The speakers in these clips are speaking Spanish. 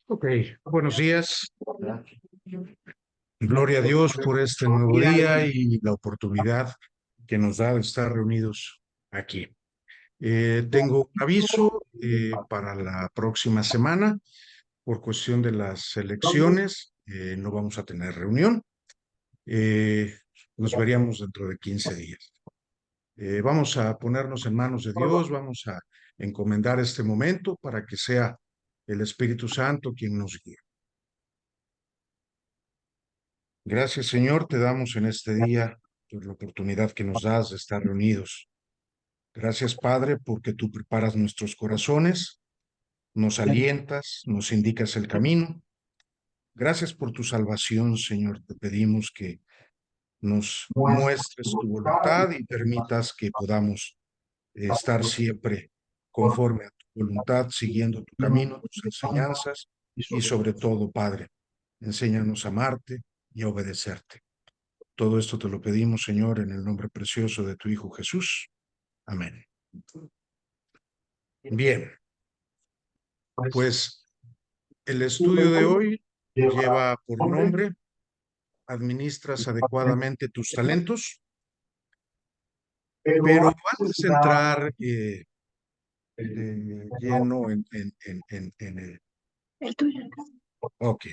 Ok, buenos días. Gloria a Dios por este nuevo día y la oportunidad que nos da de estar reunidos aquí. Tengo un aviso para la próxima semana. Por cuestión de las elecciones, no vamos a tener reunión. Eh, Nos veríamos dentro de 15 días. Vamos a ponernos en manos de Dios, vamos a encomendar este momento para que sea el Espíritu Santo quien nos guíe. Gracias, Señor, te damos en este día por la oportunidad que nos das de estar reunidos. Gracias, Padre, porque tú preparas nuestros corazones, nos alientas, nos indicas el camino. Gracias por tu salvación, Señor. Te pedimos que nos muestres tu voluntad y permitas que podamos estar siempre conforme a tu voluntad, siguiendo tu camino, tus enseñanzas y sobre todo, Padre, enséñanos a amarte y a obedecerte. Todo esto te lo pedimos, Señor, en el nombre precioso de tu Hijo Jesús. Amén. Bien, pues el estudio de hoy lleva por nombre Administras adecuadamente tus talentos, pero antes de entrar de lleno en el... El tuyo. Ok,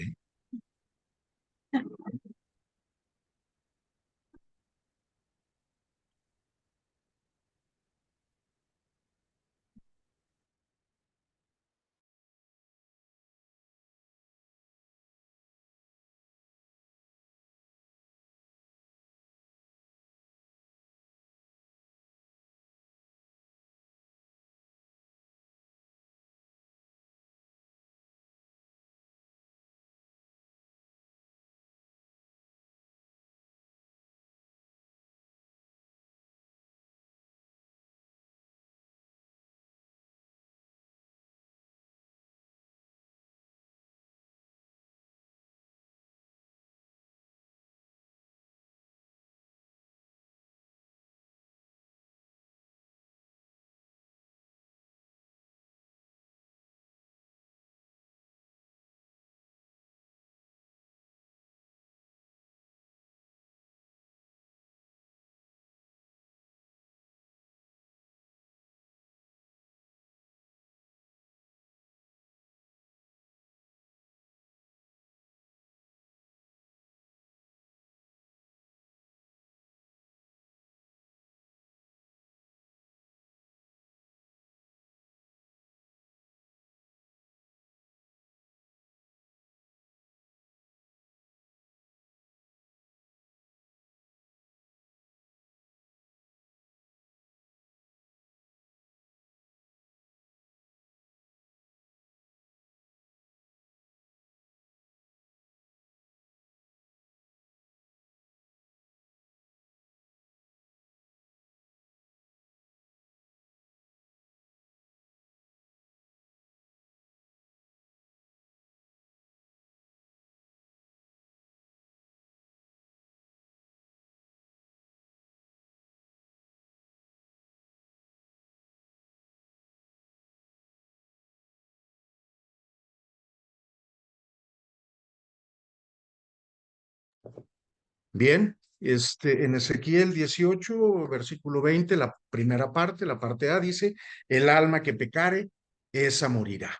bien. En Ezequiel 18, versículo 20, la primera parte, la parte A, dice, el alma que pecare, esa morirá.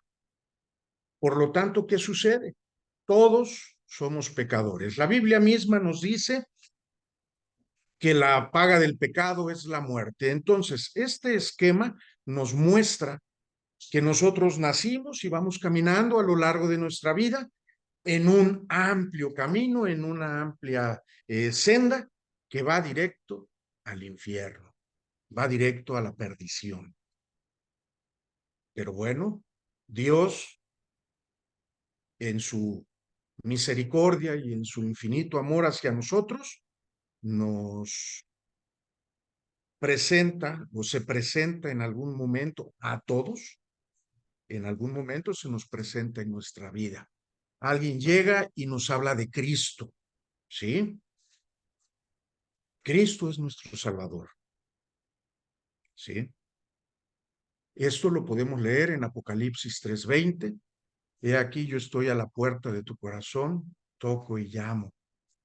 Por lo tanto, ¿qué sucede? Todos somos pecadores. La Biblia misma nos dice que la paga del pecado es la muerte. Entonces, este esquema nos muestra que nosotros nacimos y vamos caminando a lo largo de nuestra vida en un amplio camino, en una amplia senda que va directo al infierno, va directo a la perdición. Pero bueno, Dios en su misericordia y en su infinito amor hacia nosotros nos presenta o se presenta en algún momento a todos, en algún momento se nos presenta en nuestra vida. Alguien llega y nos habla de Cristo, ¿sí? Cristo es nuestro Salvador, ¿sí? Esto lo podemos leer en Apocalipsis 3:20. He aquí yo estoy a la puerta de tu corazón, toco y llamo.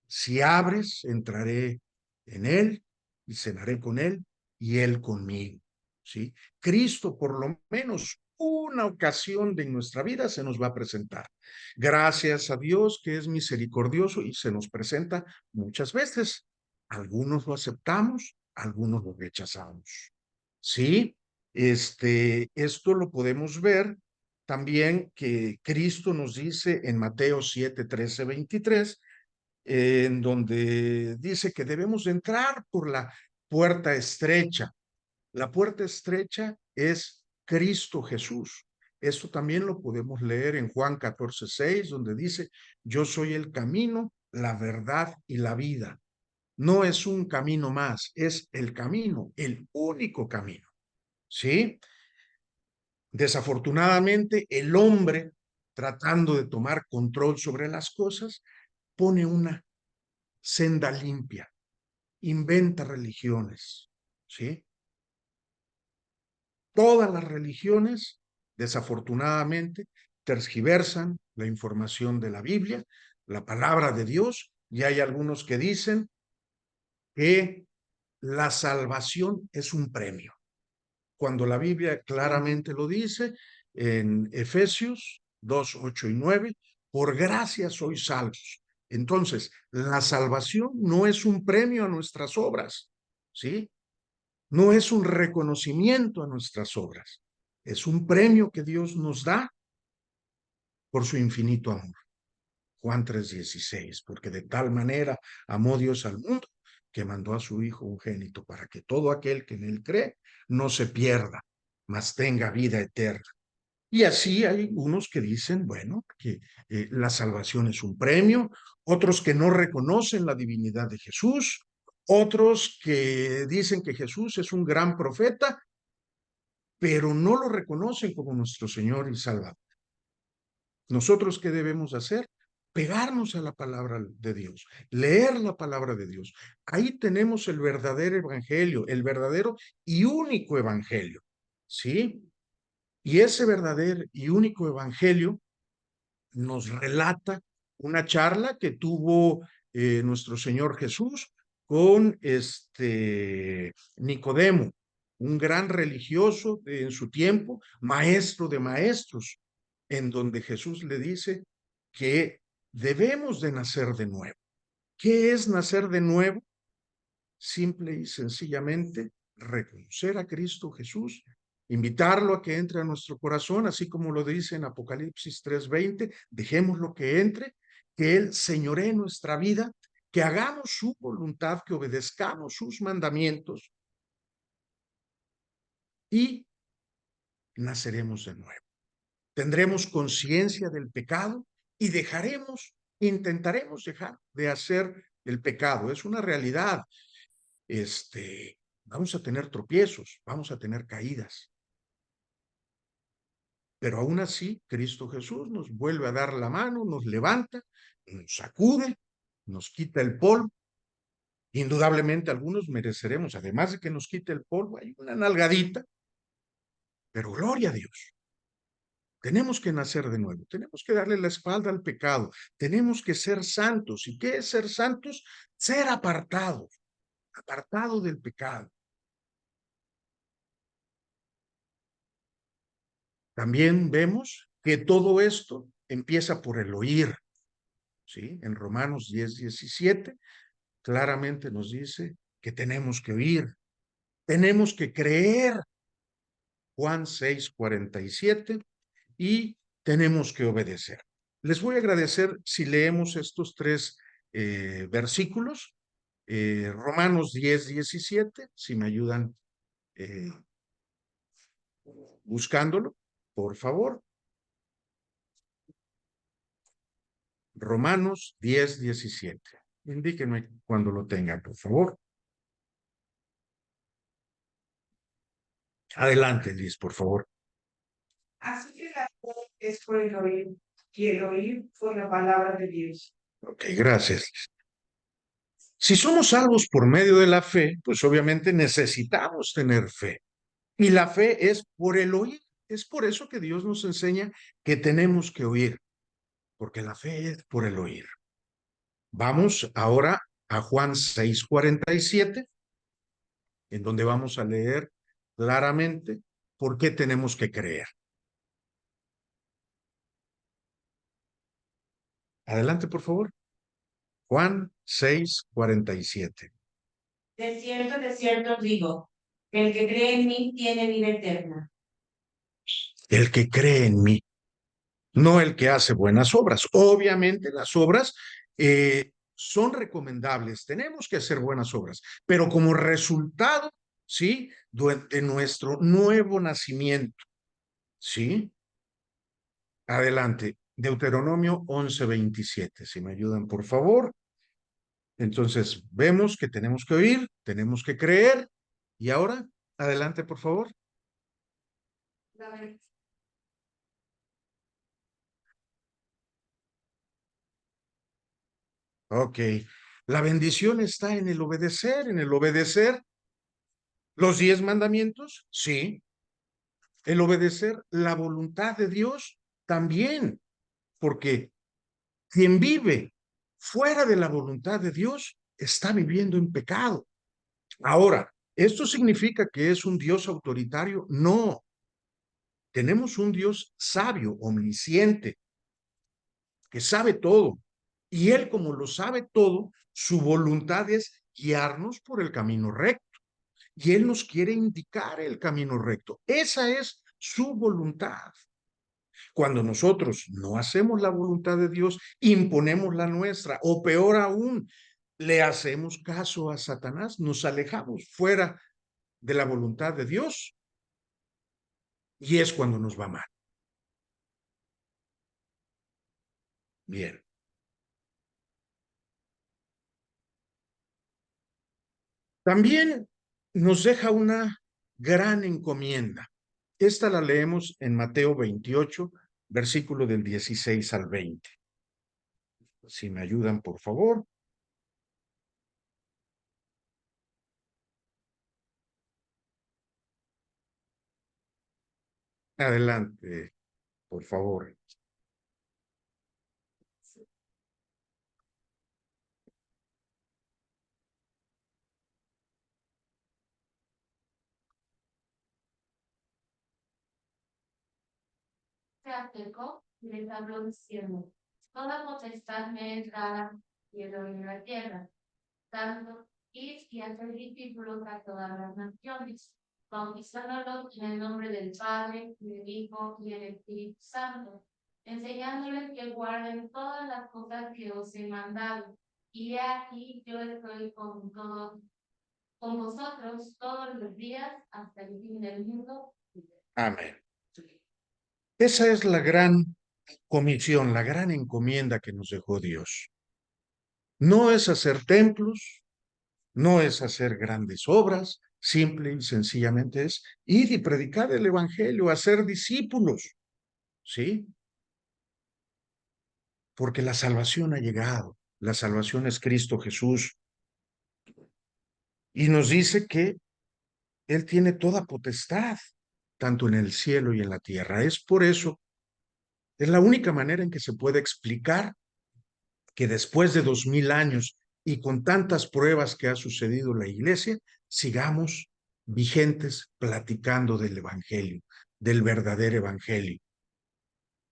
Si abres, entraré en él y cenaré con él y él conmigo. ¿Sí? Cristo, por lo menos una ocasión de nuestra vida, se nos va a presentar. Gracias a Dios que es misericordioso y se nos presenta muchas veces. Algunos lo aceptamos, algunos lo rechazamos. ¿Sí? Esto lo podemos ver también que Cristo nos dice en Mateo 7:13-23, en donde dice que debemos entrar por la puerta estrecha. La puerta estrecha es Cristo Jesús. Esto también lo podemos leer en Juan 14:6, donde dice, yo soy el camino, la verdad y la vida. No es un camino más, es el camino, el único camino. ¿Sí? Desafortunadamente, el hombre, tratando de tomar control sobre las cosas, pone una senda limpia, inventa religiones, ¿sí? Todas las religiones, desafortunadamente, tergiversan la información de la Biblia, la palabra de Dios, y hay algunos que dicen que la salvación es un premio, cuando la Biblia claramente lo dice en Efesios 2:8 y 9, por gracia sois salvos. Entonces, la salvación no es un premio a nuestras obras, ¿sí? No es un reconocimiento a nuestras obras, es un premio que Dios nos da por su infinito amor. Juan 3:16, porque de tal manera amó Dios al mundo que mandó a su Hijo unigénito para que todo aquel que en él cree no se pierda, mas tenga vida eterna. Y así hay unos que dicen, bueno, que la salvación es un premio, otros que no reconocen la divinidad de Jesús, otros que dicen que Jesús es un gran profeta, pero no lo reconocen como nuestro Señor y Salvador. ¿Nosotros qué debemos hacer? Pegarnos a la palabra de Dios, leer la palabra de Dios. Ahí tenemos el verdadero evangelio, el verdadero y único evangelio, ¿sí? Y ese verdadero y único evangelio nos relata una charla que tuvo nuestro Señor Jesús con Nicodemo, un gran religioso en su tiempo, maestro de maestros, en donde Jesús le dice que debemos de nacer de nuevo. ¿Qué es nacer de nuevo? Simple y sencillamente reconocer a Cristo Jesús, invitarlo a que entre a nuestro corazón, así como lo dice en Apocalipsis 3:20, dejémoslo que entre, que Él señoree nuestra vida, que hagamos su voluntad, que obedezcamos sus mandamientos y naceremos de nuevo. Tendremos conciencia del pecado y intentaremos dejar de hacer el pecado. Es una realidad. Vamos a tener tropiezos, vamos a tener caídas, pero aún así Cristo Jesús nos vuelve a dar la mano, nos levanta, nos sacude, nos quita el polvo. Indudablemente algunos mereceremos, además de que nos quite el polvo, hay una nalgadita, pero gloria a Dios. Tenemos que nacer de nuevo, tenemos que darle la espalda al pecado, tenemos que ser santos. ¿Y qué es ser santos? Ser apartados, apartado del pecado. También vemos que todo esto empieza por el oír, ¿sí? En Romanos 10:17 claramente nos dice que tenemos que oír, tenemos que creer, Juan 6:47, y tenemos que obedecer. Les voy a agradecer si leemos estos tres versículos, Romanos 10:17, si me ayudan buscándolo, por favor. Romanos 10:17. Indíquenme cuando lo tengan, por favor. Adelante, Liz, por favor. Así que la fe es por el oír, y el oír por la palabra de Dios. Ok, gracias. Si somos salvos por medio de la fe, pues obviamente necesitamos tener fe. Y la fe es por el oír. Es por eso que Dios nos enseña que tenemos que oír, porque la fe es por el oír. Vamos ahora a Juan 6:47, en donde vamos a leer claramente por qué tenemos que creer. Adelante, por favor. Juan 6:47. De cierto os digo, que el que cree en mí tiene vida eterna. El que cree en mí, no el que hace buenas obras. Obviamente las obras son recomendables, tenemos que hacer buenas obras, pero como resultado, ¿sí? De nuestro nuevo nacimiento, ¿sí? Adelante, Deuteronomio 11:27, si me ayudan, por favor. Entonces, vemos que tenemos que oír, tenemos que creer, y ahora, adelante, por favor. Ok, la bendición está en el obedecer los 10 mandamientos, sí, el obedecer la voluntad de Dios también, porque quien vive fuera de la voluntad de Dios está viviendo en pecado. Ahora, ¿esto significa que es un Dios autoritario? No, tenemos un Dios sabio, omnisciente, que sabe todo. Y Él, como lo sabe todo, su voluntad es guiarnos por el camino recto. Y Él nos quiere indicar el camino recto. Esa es su voluntad. Cuando nosotros no hacemos la voluntad de Dios, imponemos la nuestra, o peor aún, le hacemos caso a Satanás, nos alejamos fuera de la voluntad de Dios, y es cuando nos va mal. Bien. También nos deja una gran encomienda. Esta la leemos en Mateo 28, versículo del 16 al 20. Si me ayudan, por favor. Adelante, por favor. Se acercó y les habló diciendo, toda potestad me es dada, cielo y en la tierra. Tanto, id y hacer discípulos a todas las naciones, bautizándolos en el nombre del Padre, y del Hijo y del Espíritu Santo, enseñándoles que guarden todas las cosas que os he mandado. Y he aquí yo estoy con vosotros todos los días hasta el fin del mundo. Amén. Esa es la gran comisión, la gran encomienda que nos dejó Dios. No es hacer templos, no es hacer grandes obras, simple y sencillamente es ir y predicar el evangelio, hacer discípulos, ¿sí? Porque la salvación ha llegado, la salvación es Cristo Jesús, y nos dice que Él tiene toda potestad, tanto en el cielo y en la tierra. Es por eso, es la única manera en que se puede explicar que después de 2000 años y con tantas pruebas que ha sucedido en la iglesia, sigamos vigentes platicando del evangelio, del verdadero evangelio,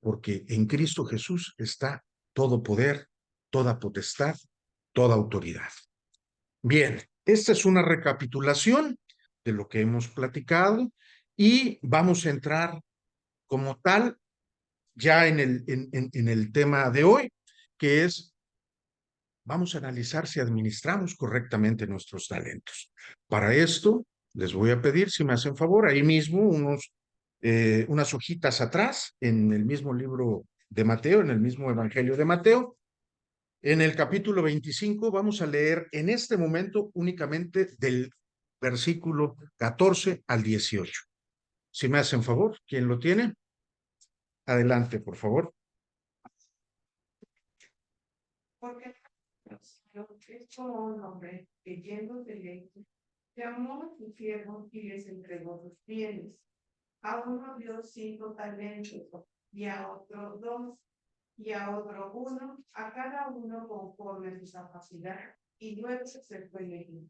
porque en Cristo Jesús está todo poder, toda potestad, toda autoridad. Bien, esta es una recapitulación de lo que hemos platicado y vamos a entrar como tal ya en el tema de hoy, que es, vamos a analizar si administramos correctamente nuestros talentos. Para esto, les voy a pedir, si me hacen favor, ahí mismo unas hojitas atrás, en el mismo libro de Mateo, en el mismo Evangelio de Mateo. En el capítulo 25 vamos a leer en este momento únicamente del versículo 14 al 18. Si me hacen favor, ¿quién lo tiene? Adelante, por favor. Porque es como un hombre que lleno de leche Llamó a sus siervos y les entregó sus bienes. A uno dio 5 talentos, y a otro 2, y a otro 1, a cada uno conforme a su capacidad, y luego se fue leyendo.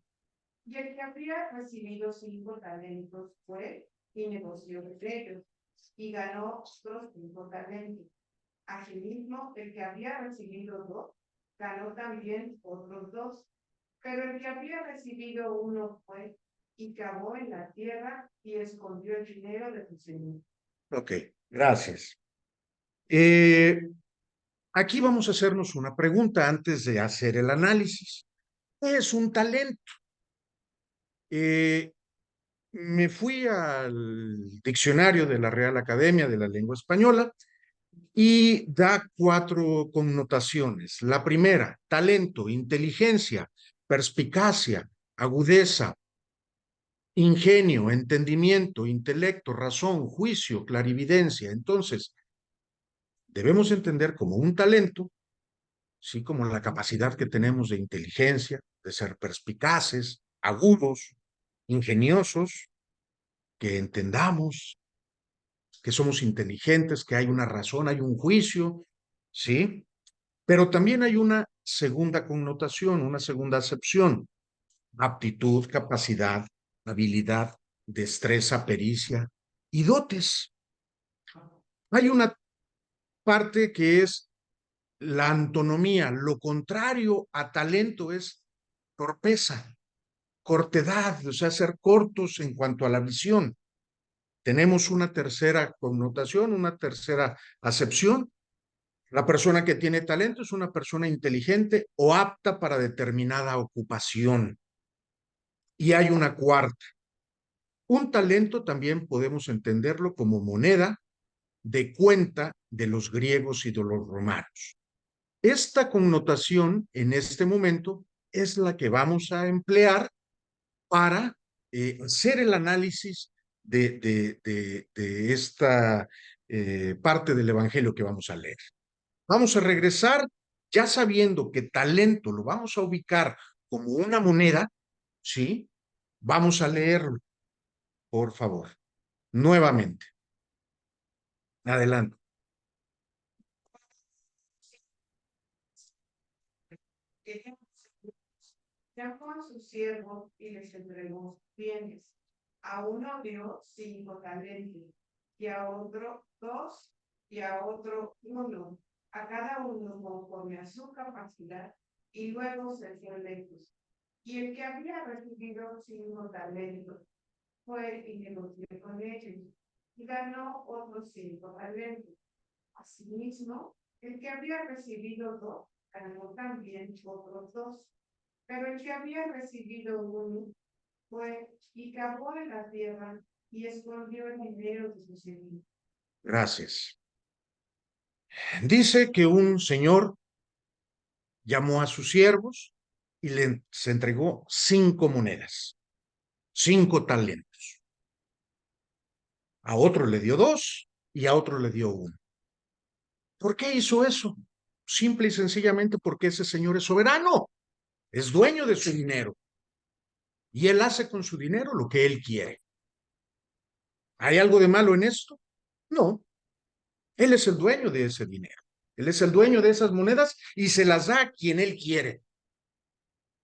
Y el que había recibido 5 talentos fue y negoció de ellos, y ganó otros 5 talentos. Asimismo, el que había recibido 2, ganó también otros 2. Pero el que había recibido 1 fue y cavó en la tierra y escondió el dinero de su señor. Ok, gracias. Aquí vamos a hacernos una pregunta antes de hacer el análisis. ¿Qué es un talento? Me fui al diccionario de la Real Academia de la Lengua Española y da 4 connotaciones. La primera, talento, inteligencia, perspicacia, agudeza, ingenio, entendimiento, intelecto, razón, juicio, clarividencia. Entonces, debemos entender como un talento, sí, como la capacidad que tenemos de inteligencia, de ser perspicaces, agudos, ingeniosos, que entendamos, que somos inteligentes, que hay una razón, hay un juicio, ¿sí? Pero también hay una segunda connotación, una segunda acepción: aptitud, capacidad, habilidad, destreza, pericia y dotes. Hay una parte que es la antonomía. Lo contrario a talento es torpeza, cortedad, o sea, ser cortos en cuanto a la visión. Tenemos una tercera connotación, una tercera acepción. La persona que tiene talento es una persona inteligente o apta para determinada ocupación. Y hay una cuarta. Un talento también podemos entenderlo como moneda de cuenta de los griegos y de los romanos. Esta connotación en este momento es la que vamos a emplear para hacer el análisis de esta parte del Evangelio que vamos a leer. Vamos a regresar ya sabiendo que talento lo vamos a ubicar como una moneda, ¿sí? Vamos a leerlo, por favor, nuevamente. Adelante. Llamó a sus siervos y les entregó sus bienes. A uno dio 5 talentos, y a otro 2, y a otro 1, a cada uno conforme a su capacidad, y luego se fue lejos. Y el que había recibido 5 talentos fue y negoció con ellos, y ganó otros 5 talentos. Asimismo, el que había recibido 2, ganó también otros 2. Pero el que había recibido 1 fue y cavó en la tierra y escondió el dinero de su señor. Gracias. Dice que un señor llamó a sus siervos y les entregó 5 monedas, 5 talentos. A otro le dio 2 y a otro le dio 1. ¿Por qué hizo eso? Simple y sencillamente porque ese señor es soberano, es dueño de su dinero y él hace con su dinero lo que él quiere. ¿Hay algo de malo en esto? No, él es el dueño de ese dinero. Él es el dueño de esas monedas y se las da a quien él quiere.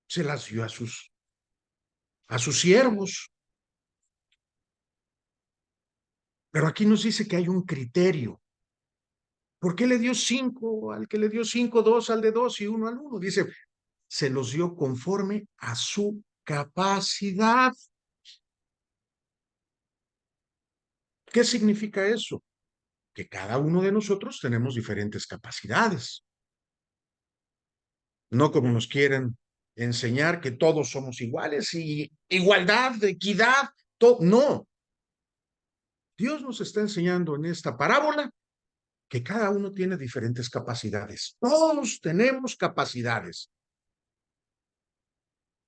Se las dio a sus siervos. Pero aquí nos dice que hay un criterio. ¿Por qué le dio 5 al que le dio 5, 2 al de 2 y 1 al 1? Dice, se los dio conforme a su capacidad. ¿Qué significa eso? Que cada uno de nosotros tenemos diferentes capacidades. No como nos quieren enseñar que todos somos iguales y igualdad, equidad, todo. No. Dios nos está enseñando en esta parábola que cada uno tiene diferentes capacidades. Todos tenemos capacidades.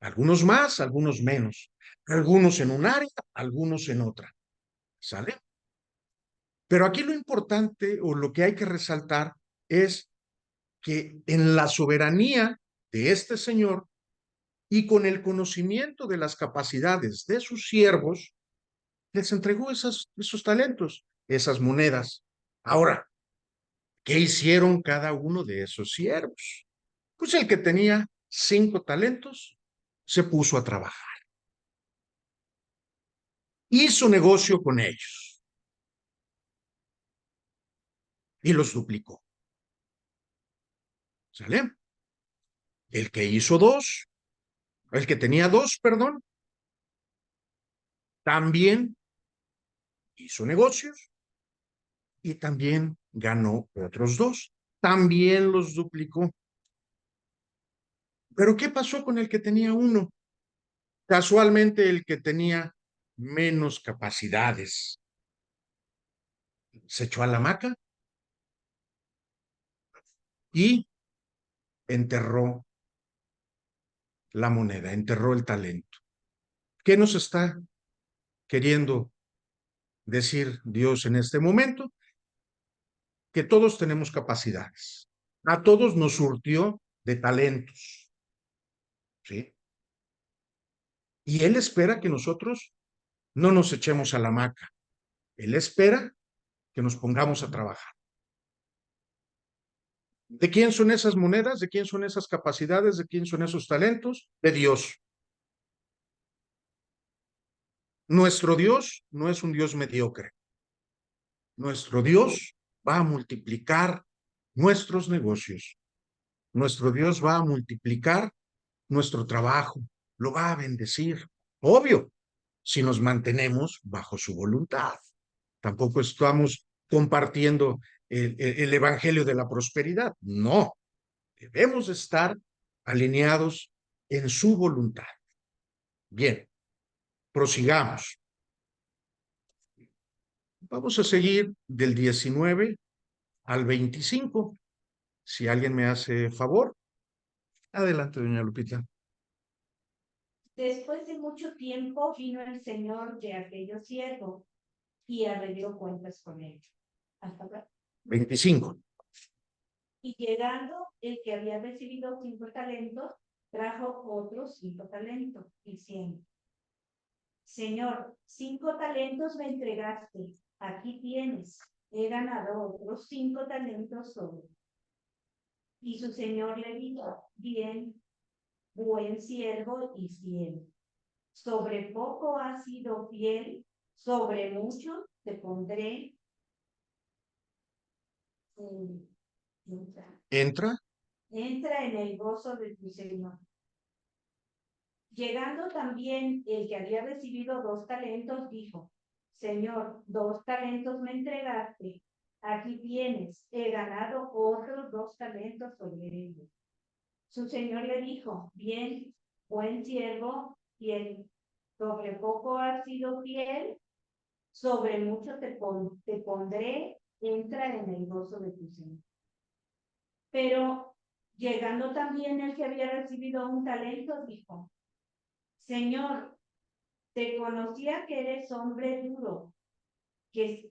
Algunos más, algunos menos. Algunos en un área, algunos en otra. ¿Sale? Pero aquí lo importante o lo que hay que resaltar es que en la soberanía de este Señor y con el conocimiento de las capacidades de sus siervos, les entregó esos talentos, esas monedas. Ahora, ¿qué hicieron cada uno de esos siervos? Pues el que tenía 5 talentos se puso a trabajar. Hizo negocio con ellos y los duplicó. ¿Sale? El que hizo 2, el que tenía 2, perdón, también hizo negocios y también ganó otros 2. También los duplicó. Pero ¿qué pasó con el que tenía 1? Casualmente el que tenía menos capacidades se echó a la hamaca y enterró la moneda, enterró el talento. ¿Qué nos está queriendo decir Dios en este momento? Que todos tenemos capacidades. A todos nos surtió de talentos, ¿sí? Y Él espera que nosotros no nos echemos a la hamaca. Él espera que nos pongamos a trabajar. ¿De quién son esas monedas? ¿De quién son esas capacidades? ¿De quién son esos talentos? De Dios. Nuestro Dios no es un Dios mediocre. Nuestro Dios va a multiplicar nuestros negocios. Nuestro Dios va a multiplicar nuestro trabajo, lo va a bendecir. Obvio, si nos mantenemos bajo su voluntad. Tampoco estamos compartiendo el evangelio de la prosperidad. No, debemos estar alineados en su voluntad. Bien, prosigamos. Vamos a seguir del 19 al 25. Si alguien me hace favor. Adelante, doña Lupita. Después de mucho tiempo vino el señor de aquellos siervos y arregló cuentas con ellos. Hasta acá. 25. Y llegando el que había recibido 5 talentos, trajo otros 5 talentos, diciendo: Señor, 5 talentos me entregaste, aquí tienes, he ganado otros 5 talentos sobre. Y su señor le dijo: bien, buen siervo y fiel. Sobre poco has sido fiel, sobre mucho te pondré. Entra. Entra en el gozo de tu Señor. Llegando también el que había recibido 2 talentos, dijo: Señor, 2 talentos me entregaste, aquí tienes, he ganado otros 2 talentos sobre ellos. Su señor le dijo: bien, buen siervo, fiel, sobre poco has sido fiel, sobre mucho te pondré, entra en el gozo de tu Señor. Pero llegando también el que había recibido 1 talento, dijo: Señor, te conocía que eres hombre duro, que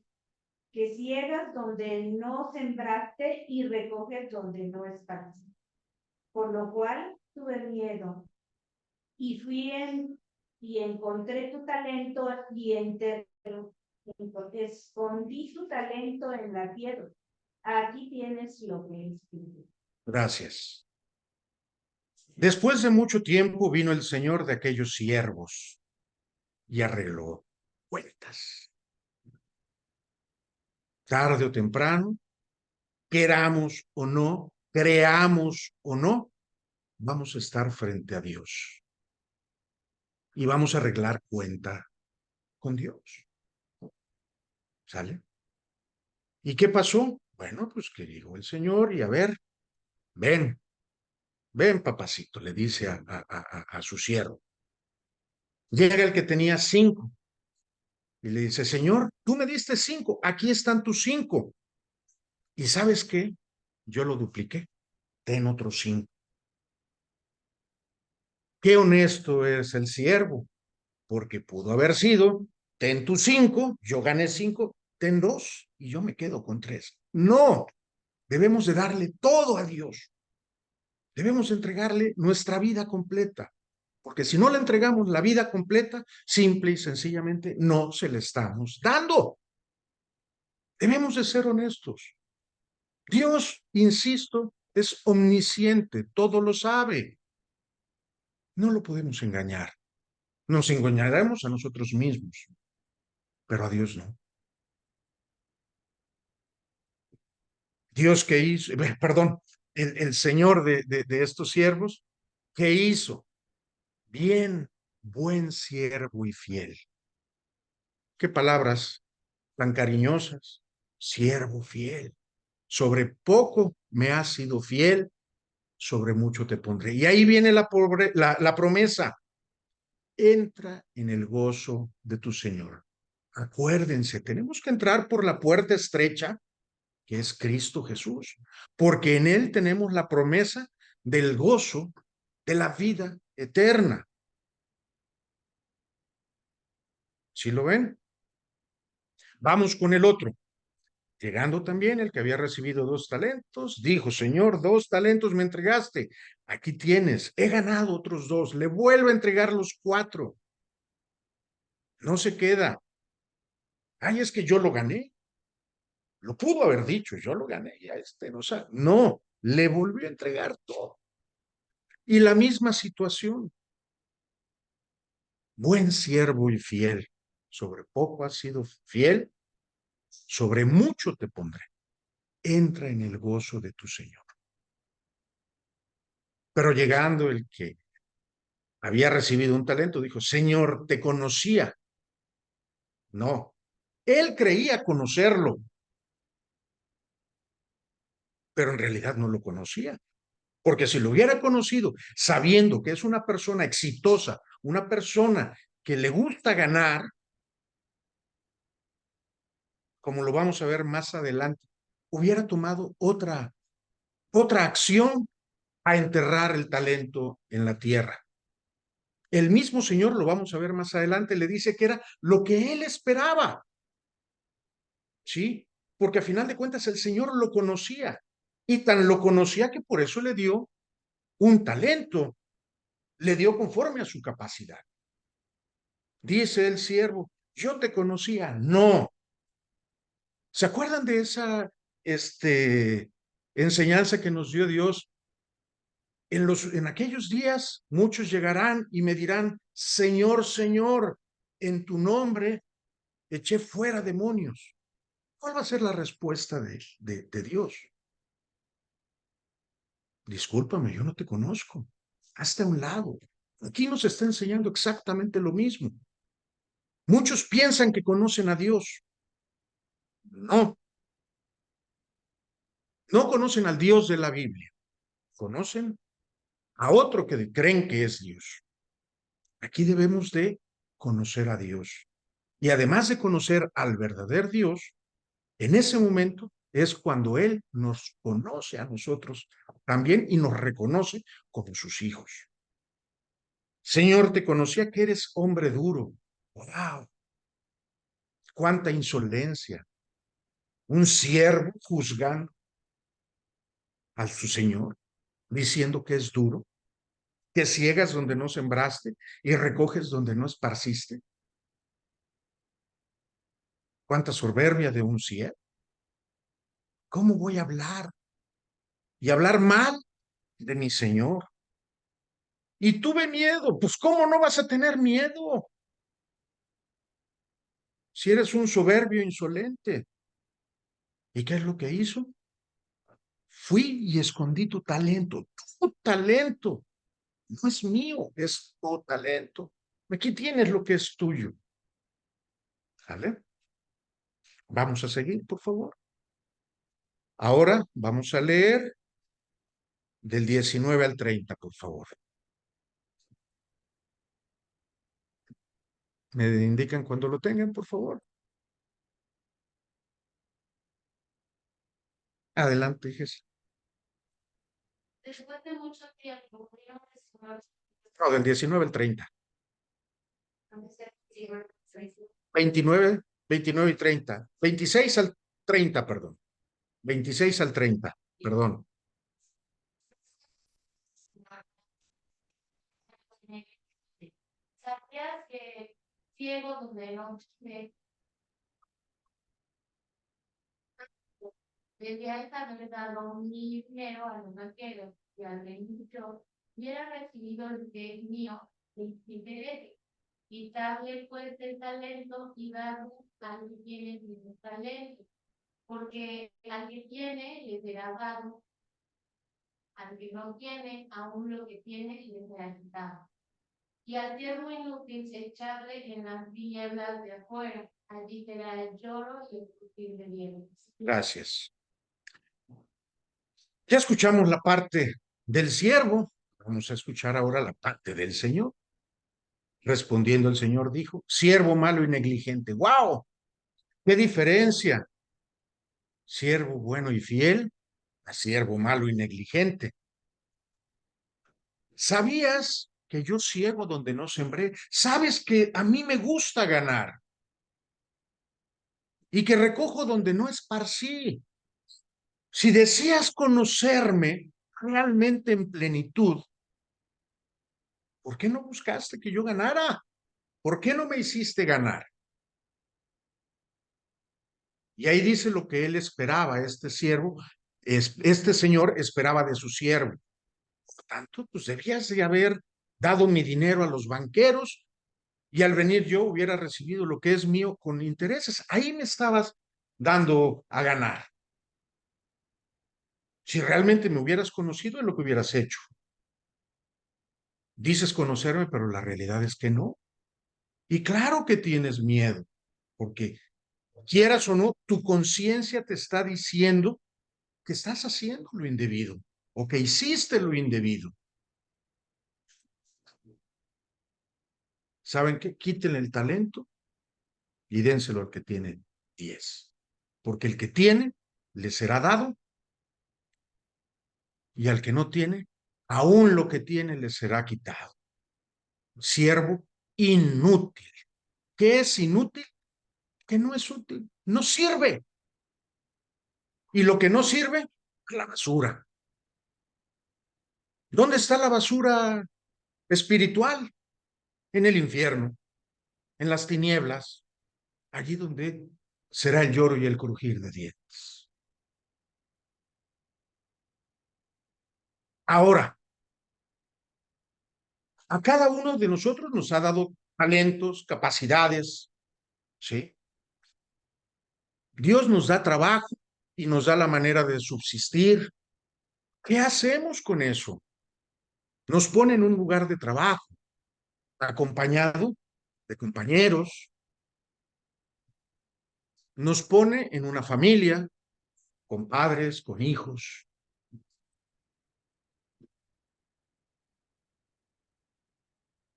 ciegas donde no sembraste y recoges donde no esparciste. Por lo cual tuve miedo y y encontré tu talento y escondí tu talento en la tierra. Aquí tienes lo que es tuyo. Gracias. Después de mucho tiempo vino el señor de aquellos siervos y arregló cuentas. Tarde o temprano, queramos o no, creamos o no, vamos a estar frente a Dios y vamos a arreglar cuenta con Dios. ¿Sale? ¿Y qué pasó? Bueno, pues que llegó el Señor y a ver, ven, ven, papacito, le dice a su siervo. Llega el que tenía 5 y le dice: Señor, tú me diste 5, aquí están tus 5. ¿Y sabes qué? Yo lo dupliqué, ten otros 5. Qué honesto es el siervo, porque pudo haber sido: ten tus 5, yo gané 5, ten 2 y yo me quedo con 3. No, debemos de darle todo a Dios. Debemos entregarle nuestra vida completa. Porque si no le entregamos la vida completa, simple y sencillamente no se le estamos dando. Debemos de ser honestos. Dios, insisto, es omnisciente, todo lo sabe. No lo podemos engañar. Nos engañaremos a nosotros mismos, pero a Dios no. Dios que hizo, perdón, el Señor de estos siervos, ¿qué hizo? Bien, buen siervo y fiel. Qué palabras tan cariñosas. Siervo fiel. Sobre poco me has sido fiel, sobre mucho te pondré. Y ahí viene la promesa. Entra en el gozo de tu Señor. Acuérdense, tenemos que entrar por la puerta estrecha, que es Cristo Jesús, porque en Él tenemos la promesa del gozo de la vida eterna. ¿Sí lo ven? Vamos con el otro. Llegando también el que había recibido 2 talentos, dijo, Señor, 2 talentos me entregaste, aquí tienes, he ganado otros 2, le vuelvo a entregar los 4. No se queda. Ay, es que yo lo gané. Lo pudo haber dicho, yo lo gané, ya no, o sea, no, le volvió a entregar todo. Y la misma situación, buen siervo y fiel, sobre poco has sido fiel, sobre mucho te pondré. Entra en el gozo de tu Señor. Pero llegando el que había recibido 1 talento, dijo, Señor, te conocía. No, él creía conocerlo, pero en realidad no lo conocía. Porque si lo hubiera conocido, sabiendo que es una persona exitosa, una persona que le gusta ganar, como lo vamos a ver más adelante, hubiera tomado otra acción a enterrar el talento en la tierra. El mismo Señor, lo vamos a ver más adelante, le dice que era lo que él esperaba. ¿Sí? Porque a final de cuentas el Señor lo conocía y tan lo conocía que por eso le dio 1 talento, le dio conforme a su capacidad. Dice el siervo, yo te conocía. No. ¿Se acuerdan de esa enseñanza que nos dio Dios? En aquellos días muchos llegarán y me dirán, Señor, Señor, en tu nombre eché fuera demonios. ¿Cuál va a ser la respuesta de Dios? Discúlpame, yo no te conozco. Hazte a un lado. Aquí nos está enseñando exactamente lo mismo. Muchos piensan que conocen a Dios. No, no conocen al Dios de la Biblia. Conocen a otro que creen que es Dios. Aquí debemos de conocer a Dios. Y además de conocer al verdadero Dios, en ese momento es cuando Él nos conoce a nosotros también y nos reconoce como sus hijos. Señor, te conocía que eres hombre duro. ¡Wow! ¡Cuánta insolencia! Un siervo juzgando a su Señor, diciendo que es duro, que ciegas donde no sembraste y recoges donde no esparciste. ¡Cuánta soberbia de un siervo! ¿Cómo voy a hablar? Y hablar mal de mi Señor. Y tuve miedo. Pues, ¿cómo no vas a tener miedo? Si eres un soberbio insolente. ¿Y qué es lo que hizo? Fui y escondí tu talento. Tu talento. No es mío, es tu talento. Aquí tienes lo que es tuyo. ¿Sale? Vamos a seguir, por favor. Ahora vamos a leer del 19 al 30, por favor. Me indican cuando lo tengan, por favor. Adelante, Jesús. Después de mucho tiempo, murieron No, del 19 al 30. 19. 29, 29 y 30. 26 al 30, perdón. 26 al 30, perdón. ciego donde no ve. Debía haber dado mi dinero a los banqueros y al venir yo hubiera recibido el que es mío sin interés. Quitarle pues el talento y darle al que tiene el talento. Porque al que tiene le será dado, al que no tiene, aún lo que tiene le será quitado. Y al siervo inútil echarle en las tinieblas de afuera, allí será el lloro y el crujir de dientes. Gracias. Ya escuchamos la parte del siervo, vamos a escuchar ahora la parte del Señor. Respondiendo el Señor dijo, siervo malo y negligente. ¡Wow! ¡Qué diferencia! Siervo bueno y fiel a siervo malo y negligente. ¿Sabías que yo ciego donde no sembré? ¿Sabes que a mí me gusta ganar? Y que recojo donde no esparcí. Si deseas conocerme realmente en plenitud, ¿por qué no buscaste que yo ganara? ¿Por qué no me hiciste ganar? Y ahí dice lo que él esperaba, este siervo, este señor esperaba de su siervo. Por tanto, pues debías de haber dado mi dinero a los banqueros y al venir yo hubiera recibido lo que es mío con intereses. Ahí me estabas dando a ganar. Si realmente me hubieras conocido, es lo que hubieras hecho. Dices conocerme, pero la realidad es que no. Y claro que tienes miedo, porque quieras o no, tu conciencia te está diciendo que estás haciendo lo indebido o que hiciste lo indebido. ¿Saben qué? Quítenle el talento y dénselo al que tiene 10. Porque el que tiene, le será dado, y al que no tiene, aún lo que tiene le será quitado. Siervo inútil. ¿Qué es inútil? Que no es útil, no sirve. Y lo que no sirve, la basura. ¿Dónde está la basura espiritual? En el infierno, en las tinieblas, allí donde será el lloro y el crujir de dientes. Ahora, a cada uno de nosotros nos ha dado talentos, capacidades, ¿sí? Dios nos da trabajo y nos da la manera de subsistir. ¿Qué hacemos con eso? Nos pone en un lugar de trabajo, acompañado de compañeros, nos pone en una familia, con padres, con hijos.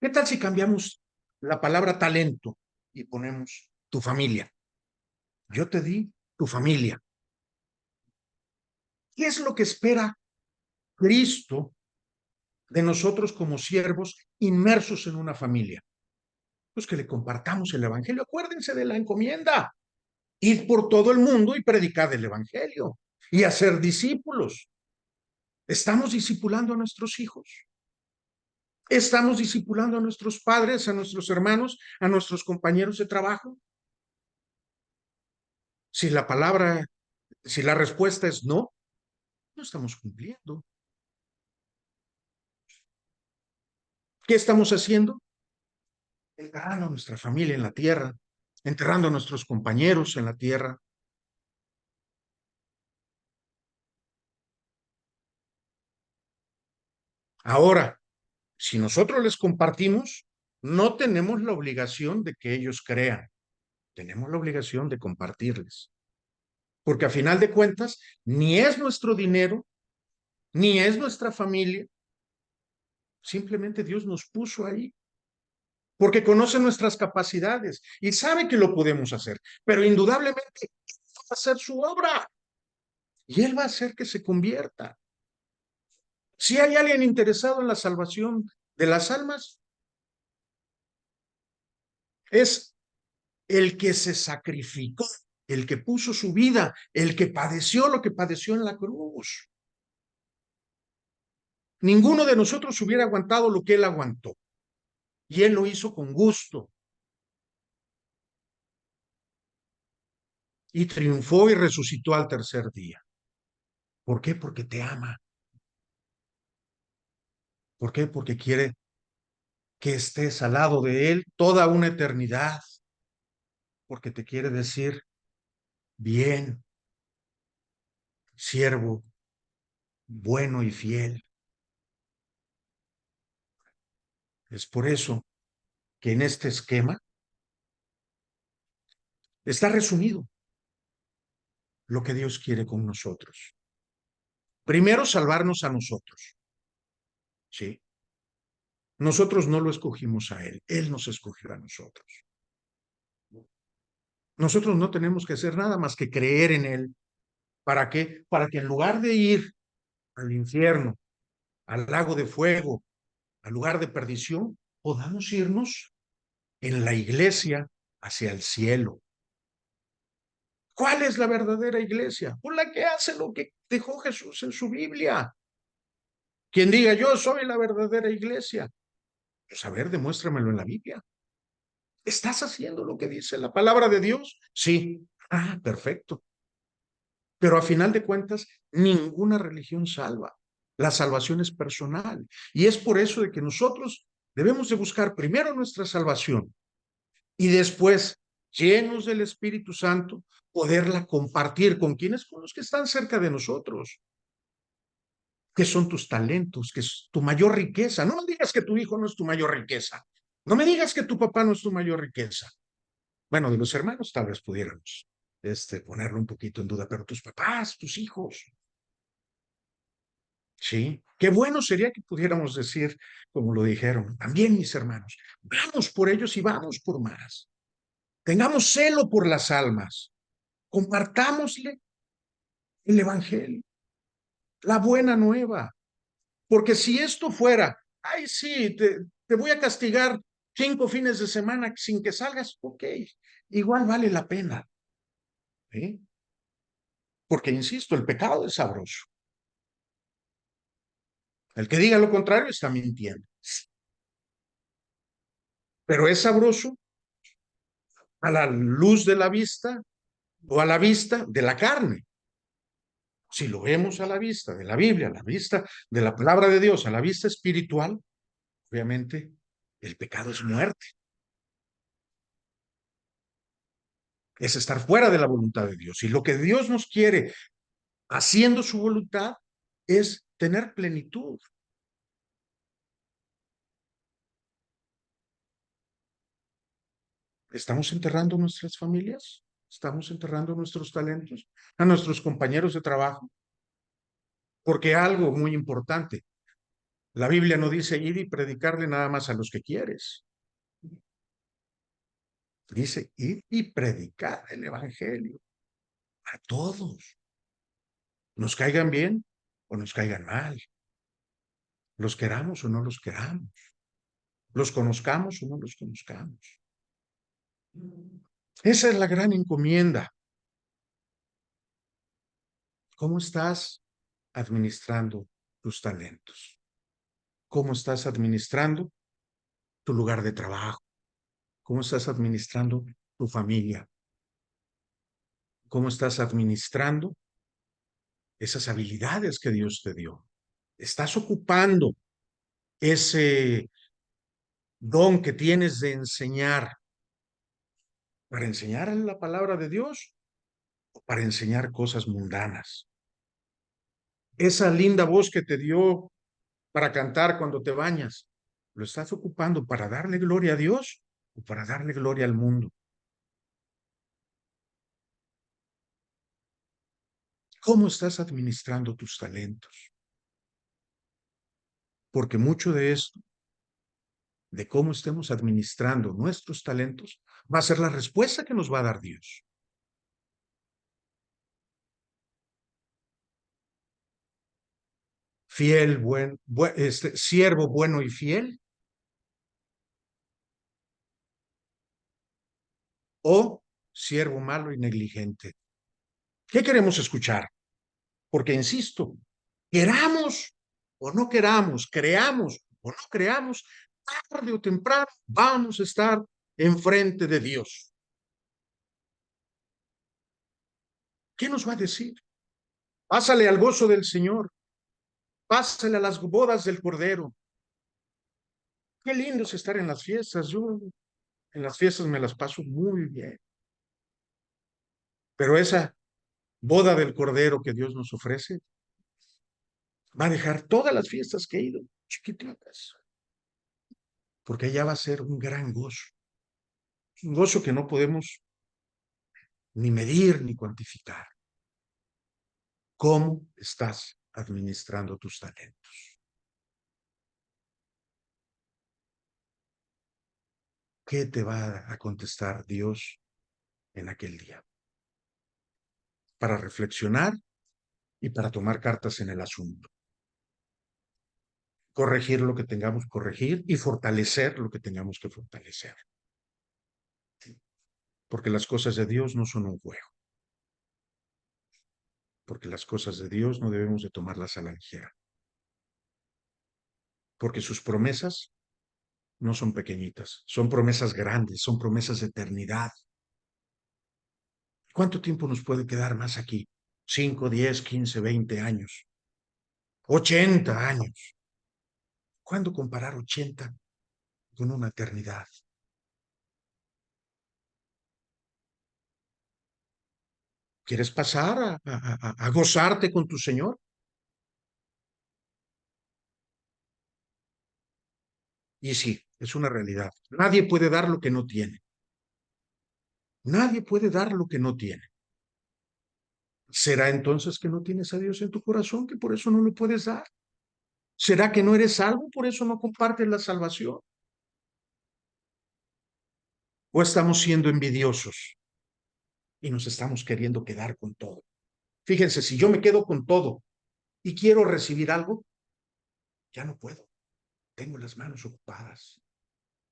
¿Qué tal si cambiamos la palabra talento y ponemos tu familia? Yo te di tu familia. ¿Qué es lo que espera Cristo de nosotros como siervos inmersos en una familia? Pues que le compartamos el evangelio. Acuérdense de la encomienda. Ir por todo el mundo y predicar el evangelio y hacer discípulos. ¿Estamos discipulando a nuestros hijos? ¿Estamos discipulando a nuestros padres, a nuestros hermanos, a nuestros compañeros de trabajo? Si la palabra, si la respuesta es no, no estamos cumpliendo. ¿Qué estamos haciendo? Enterrando a nuestra familia en la tierra, enterrando a nuestros compañeros en la tierra. Ahora, si nosotros les compartimos, no tenemos la obligación de que ellos crean. Tenemos la obligación de compartirles. Porque a final de cuentas, ni es nuestro dinero, ni es nuestra familia. Simplemente Dios nos puso ahí. Porque conoce nuestras capacidades y sabe que lo podemos hacer. Pero indudablemente va a hacer su obra. Y Él va a hacer que se convierta. Si hay alguien interesado en la salvación de las almas, es el que se sacrificó, el que puso su vida, el que padeció lo que padeció en la cruz. Ninguno de nosotros hubiera aguantado lo que él aguantó. Y Él lo hizo con gusto. Y triunfó y resucitó al tercer día. ¿Por qué? Porque te ama. ¿Por qué? Porque quiere que estés al lado de Él toda una eternidad. Porque te quiere decir, bien, siervo, bueno y fiel. Es por eso que en este esquema está resumido lo que Dios quiere con nosotros. Primero, salvarnos a nosotros. ¿Sí? Nosotros no lo escogimos a Él nos escogió a nosotros. Nosotros no tenemos que hacer nada más que creer en Él. ¿Para qué? Para que en lugar de ir al infierno, al lago de fuego, al lugar de perdición, podamos irnos en la iglesia hacia el cielo. ¿Cuál es la verdadera iglesia? Pues la que hace lo que dejó Jesús en su Biblia. Quien diga, yo soy la verdadera iglesia, pues a ver, demuéstramelo en la Biblia. ¿Estás haciendo lo que dice la palabra de Dios? Sí. Ah, perfecto. Pero a final de cuentas, ninguna religión salva. La salvación es personal. Y es por eso de que nosotros debemos de buscar primero nuestra salvación y después, llenos del Espíritu Santo, poderla compartir con quienes, con los que están cerca de nosotros. ¿Qué son tus talentos? ¿Qué es tu mayor riqueza? No me digas que tu hijo no es tu mayor riqueza. No me digas que tu papá no es tu mayor riqueza. Bueno, de los hermanos tal vez pudiéramos ponerlo un poquito en duda, pero tus papás, tus hijos, ¿sí? Qué bueno sería que pudiéramos decir, como lo dijeron, también mis hermanos, vamos por ellos y vamos por más. Tengamos celo por las almas. Compartámosle el evangelio, la buena nueva. Porque si esto fuera, ay, sí, te voy a castigar 5 fines de semana sin que salgas, ok, igual vale la pena. ¿Sí? Porque, insisto, el pecado es sabroso. El que diga lo contrario está mintiendo. Pero es sabroso a la luz de la vista o a la vista de la carne. Si lo vemos a la vista de la Biblia, a la vista de la palabra de Dios, a la vista espiritual, obviamente el pecado es muerte. Es estar fuera de la voluntad de Dios. Y lo que Dios nos quiere haciendo su voluntad es tener plenitud. ¿Estamos enterrando nuestras familias? ¿Estamos enterrando nuestros talentos? ¿A nuestros compañeros de trabajo? Porque algo muy importante, la Biblia no dice ir y predicarle nada más a los que quieres. Dice ir y predicar el evangelio a todos. Nos caigan bien o nos caigan mal. Los queramos o no los queramos. Los conozcamos o no los conozcamos. Esa es la gran encomienda. ¿Cómo estás administrando tus talentos? ¿Cómo estás administrando tu lugar de trabajo? ¿Cómo estás administrando tu familia? ¿Cómo estás administrando esas habilidades que Dios te dio? ¿Estás ocupando ese don que tienes de enseñar para enseñar la palabra de Dios o para enseñar cosas mundanas? Esa linda voz que te dio para cantar cuando te bañas, ¿lo estás ocupando para darle gloria a Dios o para darle gloria al mundo? ¿Cómo estás administrando tus talentos? Porque mucho de esto, de cómo estemos administrando nuestros talentos, va a ser la respuesta que nos va a dar Dios. Fiel, siervo bueno y fiel, o siervo malo y negligente. ¿Qué queremos escuchar? Porque, insisto, queramos o no queramos, creamos o no creamos, tarde o temprano vamos a estar enfrente de Dios. ¿Qué nos va a decir? Pásale al gozo del Señor, pásale a las bodas del Cordero. Qué lindo es estar en las fiestas. Yo en las fiestas me las paso muy bien. Pero esa boda del Cordero que Dios nos ofrece va a dejar todas las fiestas que he ido chiquititas, porque allá va a ser un gran gozo, un gozo que no podemos ni medir ni cuantificar. ¿Cómo estás administrando tus talentos? ¿Qué te va a contestar Dios en aquel día? Para reflexionar y para tomar cartas en el asunto. Corregir lo que tengamos que corregir y fortalecer lo que tengamos que fortalecer. Porque las cosas de Dios no son un juego. Porque las cosas de Dios no debemos de tomarlas a la ligera. Porque sus promesas no son pequeñitas, son promesas grandes, son promesas de eternidad. ¿Cuánto tiempo nos puede quedar más aquí? 5, 10, 15, 20 años. 80 años. ¿Cuándo comparar 80 con una eternidad? ¿Quieres pasar a gozarte con tu Señor? Y sí, es una realidad. Nadie puede dar lo que no tiene. Nadie puede dar lo que no tiene. ¿Será entonces que no tienes a Dios en tu corazón, que por eso no lo puedes dar? ¿Será que no eres salvo, por eso no compartes la salvación? ¿O estamos siendo envidiosos y nos estamos queriendo quedar con todo? Fíjense, si yo me quedo con todo y quiero recibir algo, ya no puedo. Tengo las manos ocupadas.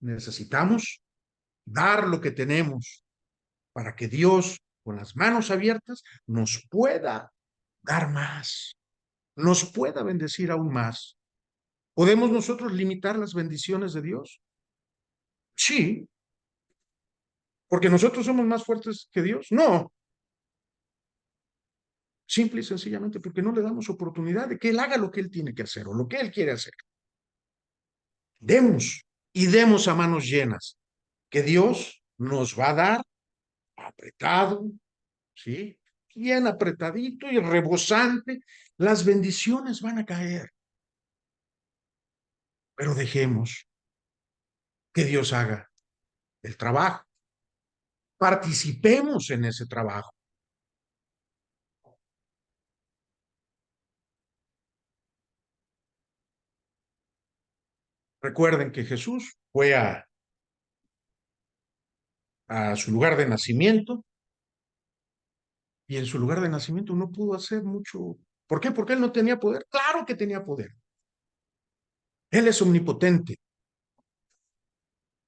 Necesitamos dar lo que tenemos para que Dios, con las manos abiertas, nos pueda dar más, nos pueda bendecir aún más. ¿Podemos nosotros limitar las bendiciones de Dios? Sí, porque nosotros somos más fuertes que Dios. No, simple y sencillamente porque no le damos oportunidad de que Él haga lo que Él tiene que hacer o lo que Él quiere hacer. Demos y demos a manos llenas, que Dios nos va a dar apretado, ¿sí? Bien apretadito y rebosante, las bendiciones van a caer. Pero dejemos que Dios haga el trabajo. Participemos en ese trabajo. Recuerden que Jesús fue a su lugar de nacimiento y en su lugar de nacimiento no pudo hacer mucho. ¿Por qué? Porque él no tenía poder. Claro que tenía poder. Él es omnipotente.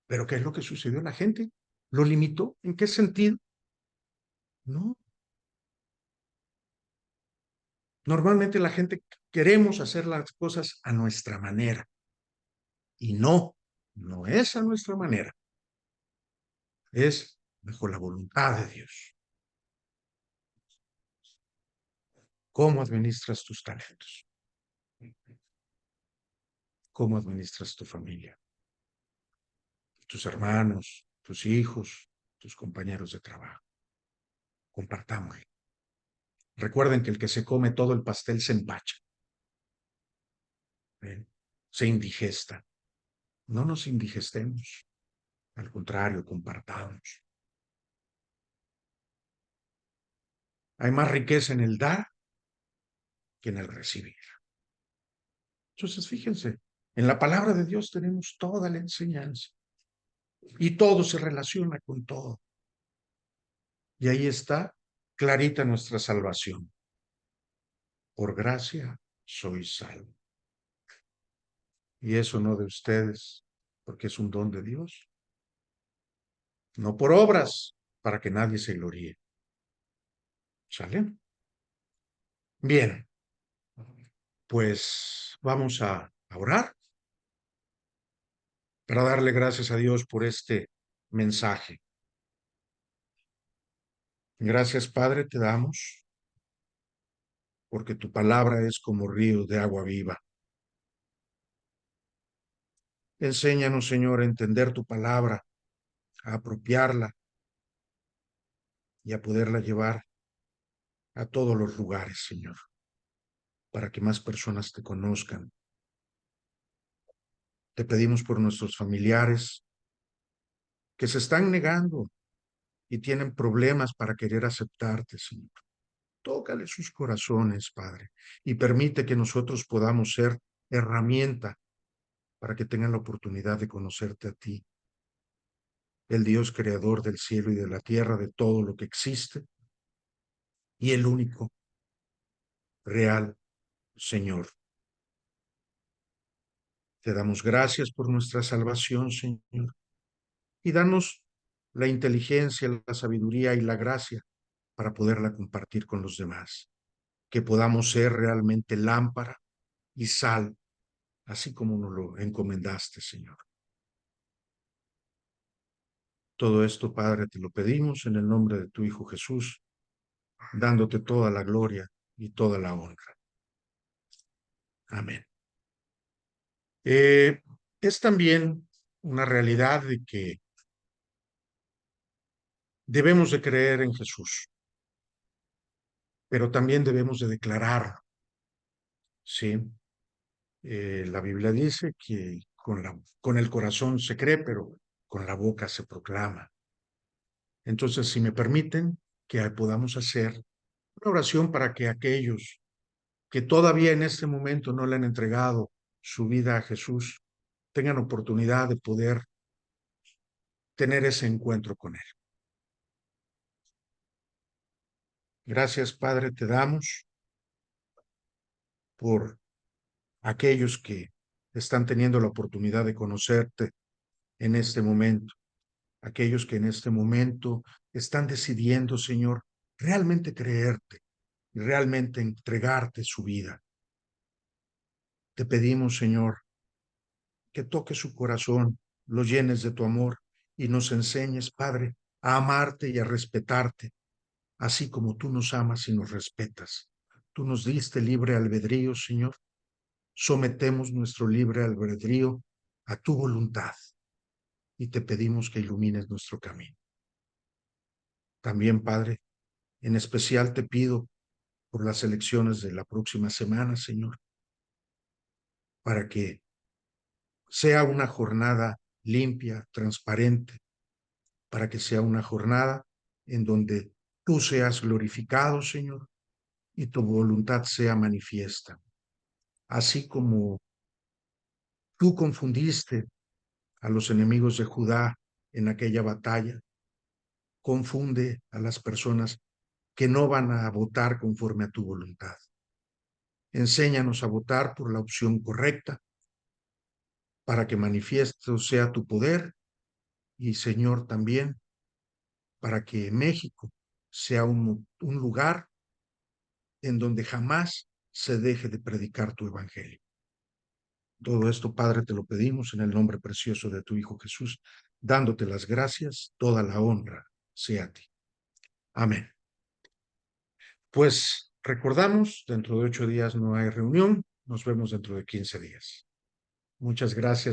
Pero ¿qué es lo que sucedió? La gente lo limitó. ¿En qué sentido? No. Normalmente la gente queremos hacer las cosas a nuestra manera. Y no, no es a nuestra manera. Es bajo la voluntad de Dios. ¿Cómo administras tus talentos? ¿Cómo administras tu familia? Tus hermanos, tus hijos, tus compañeros de trabajo. Compartámoslo. Recuerden que el que se come todo el pastel se empacha. ¿Ven? Se indigesta. No nos indigestemos. Al contrario, compartamos. Hay más riqueza en el dar que en el recibir. Entonces, fíjense, en la palabra de Dios tenemos toda la enseñanza y todo se relaciona con todo. Y ahí está clarita nuestra salvación. Por gracia sois salvo. Y eso no de ustedes, porque es un don de Dios. No por obras, para que nadie se gloríe. ¿Sale? Bien, pues vamos a orar para darle gracias a Dios por este mensaje. Gracias, Padre, te damos, porque tu palabra es como río de agua viva. Enséñanos, Señor, a entender tu palabra, a apropiarla y a poderla llevar a todos los lugares, Señor, para que más personas te conozcan. Te pedimos por nuestros familiares que se están negando y tienen problemas para querer aceptarte, Señor. Tócale sus corazones, Padre, y permite que nosotros podamos ser herramienta para que tengan la oportunidad de conocerte a ti, el Dios creador del cielo y de la tierra, de todo lo que existe, y el único real Señor. Te damos gracias por nuestra salvación, Señor, y danos la inteligencia, la sabiduría y la gracia para poderla compartir con los demás, que podamos ser realmente lámpara y sal, así como nos lo encomendaste, Señor. Todo esto, Padre, te lo pedimos en el nombre de tu Hijo Jesús, dándote toda la gloria y toda la honra. Amén. Es también una realidad de que debemos de creer en Jesús, pero también debemos de declarar, ¿sí? La Biblia dice que con el corazón se cree, pero con la boca se proclama. Entonces, si me permiten, que podamos hacer una oración para que aquellos que todavía en este momento no le han entregado su vida a Jesús tengan oportunidad de poder tener ese encuentro con Él. Gracias, Padre, te damos por aquellos que están teniendo la oportunidad de conocerte en este momento, aquellos que en este momento están decidiendo, Señor, realmente creerte, realmente entregarte su vida. Te pedimos, Señor, que toques su corazón, lo llenes de tu amor y nos enseñes, Padre, a amarte y a respetarte, así como tú nos amas y nos respetas. Tú nos diste libre albedrío, Señor. Sometemos nuestro libre albedrío a tu voluntad y te pedimos que ilumines nuestro camino. También, Padre, en especial te pido por las elecciones de la próxima semana, Señor, para que sea una jornada limpia, transparente, para que sea una jornada en donde tú seas glorificado, Señor, y tu voluntad sea manifiesta. Así como tú confundiste a los enemigos de Judá en aquella batalla, confunde a las personas que no van a votar conforme a tu voluntad. Enséñanos a votar por la opción correcta para que manifiesto sea tu poder y, Señor, también para que México sea un lugar en donde jamás se deje de predicar tu evangelio. Todo esto, Padre, te lo pedimos en el nombre precioso de tu Hijo Jesús, dándote las gracias, toda la honra sea a ti. Amén. Pues recordamos, dentro de 8 días no hay reunión, nos vemos dentro de 15 días. Muchas gracias.